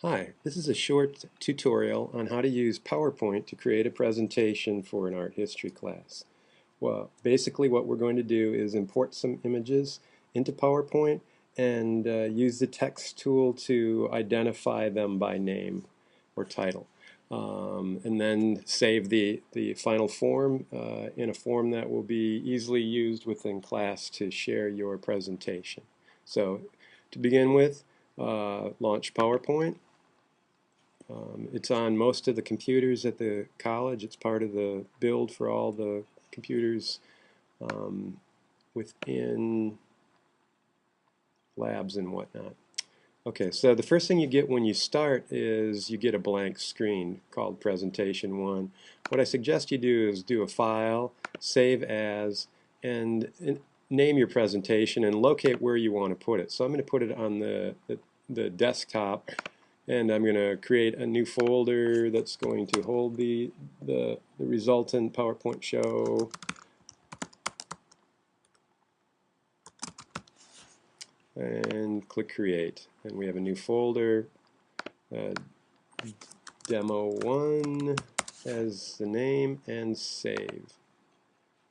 Hi, this is a short tutorial on how to use PowerPoint to create a presentation for an art history class. Well, basically what we're going to do is import some images into PowerPoint and use the text tool to identify them by name or title. And then save the final form in a form that will be easily used within class to share your presentation. So to begin with, launch PowerPoint. It's on most of the computers at the college. It's part of the build for all the computers within labs and whatnot. Okay, so the first thing you get when you start is you get a blank screen called Presentation 1. What I suggest you do is do a File, Save As, and name your presentation and locate where you want to put it. So I'm going to put it on the desktop, and I'm going to create a new folder that's going to hold the resultant PowerPoint show. And click Create. And we have a new folder, Demo 1 as the name, and Save.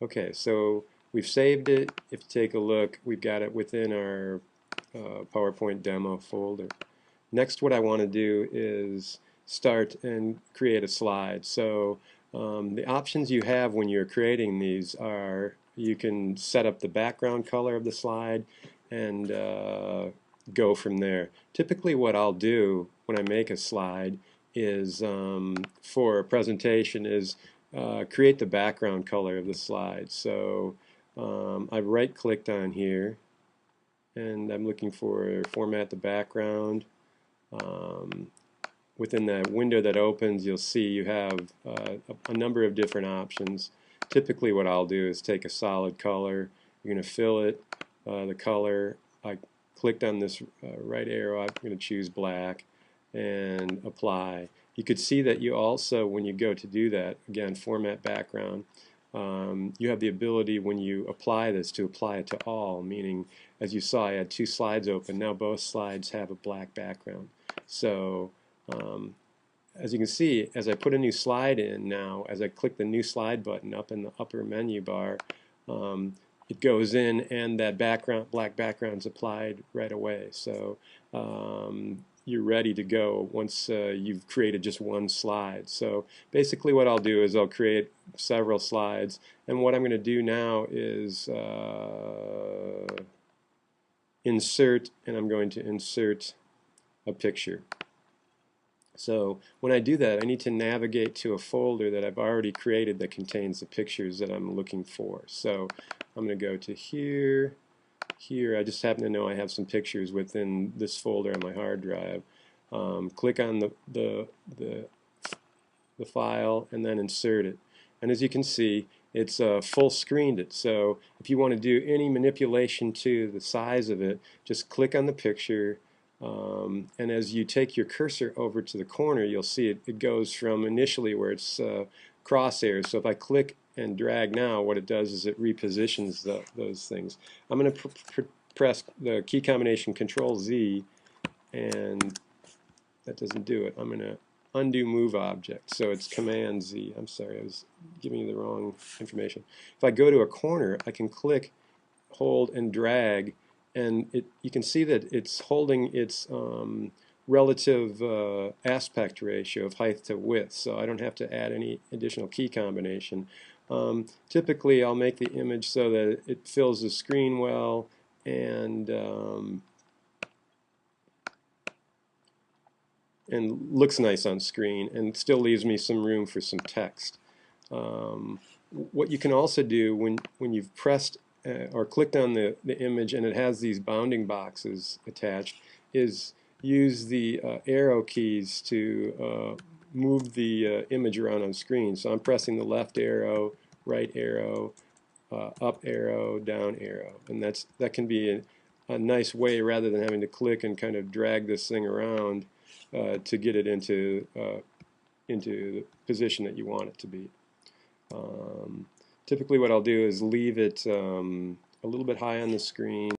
Okay, so we've saved it. If you take a look, we've got it within our PowerPoint demo folder. Next, what I want to do is start and create a slide. So the options you have when you're creating these are you can set up the background color of the slide and go from there. Typically what I'll do when I make a slide is for a presentation is create the background color of the slide. So I've right-clicked on here and I'm looking for format the background. Within that window that opens, you'll see you have a number of different options. Typically what I'll do is take a solid color. You're going to fill it, the color. I clicked on this right arrow. I'm going to choose black and apply. You could see that you also, when you go to do that, again, format background, you have the ability when you apply this to apply it to all, meaning as you saw I had two slides open. Now both slides have a black background. So as you can see, as I put a new slide in now, as I click the new slide button up in the upper menu bar, it goes in and that black background's applied right away. So you're ready to go once you've created just one slide. So basically what I'll do is I'll create several slides, and what I'm going to do now is insert, and I'm going to insert a picture. So when I do that, I need to navigate to a folder that I've already created that contains the pictures that I'm looking for. So I'm going to go to here. Here, I just happen to know I have some pictures within this folder on my hard drive. Click on the file and then insert it. And as you can see, it's full screened it. So if you want to do any manipulation to the size of it, just click on the picture. And as you take your cursor over to the corner, you'll see it goes from initially where it's crosshairs. So if I click and drag now, what it does is it repositions those things. I'm going to press the key combination Control Z, and that doesn't do it. I'm going to undo move object. So it's Command Z. I'm sorry, I was giving you the wrong information. If I go to a corner, I can click, hold, and drag, and you can see that it's holding its relative aspect ratio of height to width, so I don't have to add any additional key combination. Typically I'll make the image so that it fills the screen well and looks nice on screen and still leaves me some room for some text. What you can also do when you've pressed or clicked on the image and it has these bounding boxes attached is use the arrow keys to move the image around on screen. So I'm pressing the left arrow, right arrow, up arrow, down arrow, and that can be a nice way rather than having to click and kind of drag this thing around to get it into the position that you want it to be. Typically what I'll do is leave it a little bit high on the screen.